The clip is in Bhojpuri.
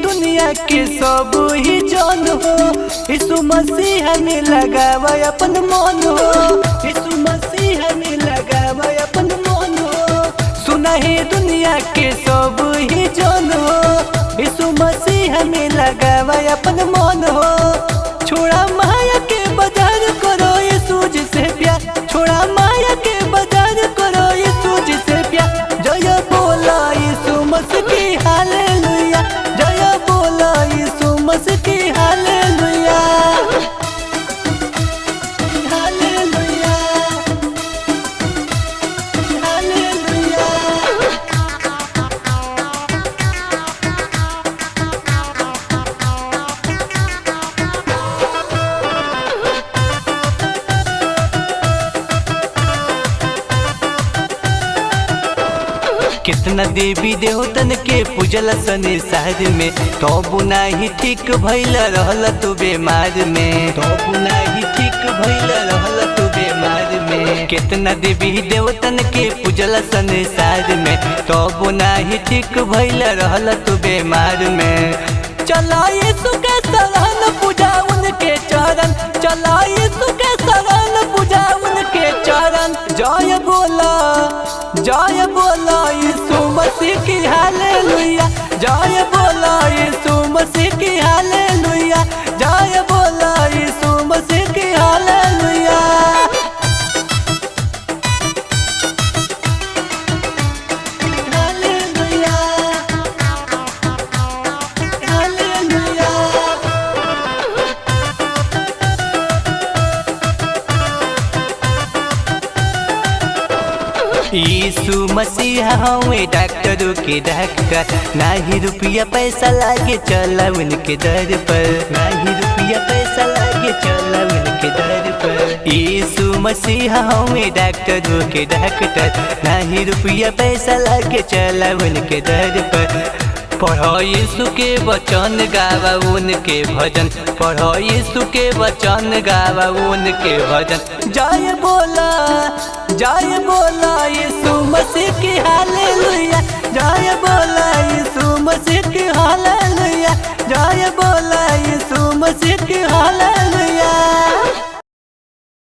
दुनिया के सब ही जान हो। यीशु मसीह में लगावा अपन मन हो। यीशु मसीह में लगावा अपन मन हो। सुना है दुनिया के सब ही जान हो। यीशु मसीह में लगावा अपन मन हो। छोड़ा माया के बाजार करो यीशु जी से प्यार। छोड़ा माया के बाजार करो यीशु जी से प्यार। जय बोला यीशु मसीह की हालेलुया। जय बोला यीशु मसीह की हालेलुया। Hallelujah hallelujah. कितना देवी देवतन के पूजल सने शहर में, तो बुना ही ठीक भइल रहल तू बीमार में। तो बुना ही ठीक भइल रहल तू बीमार में। कितना देवी देवतन के पूजल सने शहर में, तो बुना ही ठीक भइल रहल तू बीमार में। चला यीशु के शरण पूजा उनके चरण। चला यीशु के शरण पूजा उनके चरण। जय बोला यीशु मसीह की हालेलुया। जय बोला यीशु मसीह की हालेलुया। जय बोला यीशु मसीह की हालेलुया। Hallelujah hallelujah. यीशु मसीह हमें डॉक्टरों के डॉक्टर। ना ही रुपया पैसा लागे चला उनके दर पर। ना ही रुपया पैसा लागे चला उनके दर पर। यीशु मसीह हमें डॉक्टरों के डॉक्टर। ना ही रुपया पैसा लागे चला उनके दर पर। पढ़ो यीशु के वचन गावा उनके भजन। पढ़ो यीशु के वचन गावा उनके भजन। जय बोला यीशु मसीह की हालेलुया। जय बोला यीशु मसीह की हालेलुया। जय बोला यीशु मसीह की हालेलुया।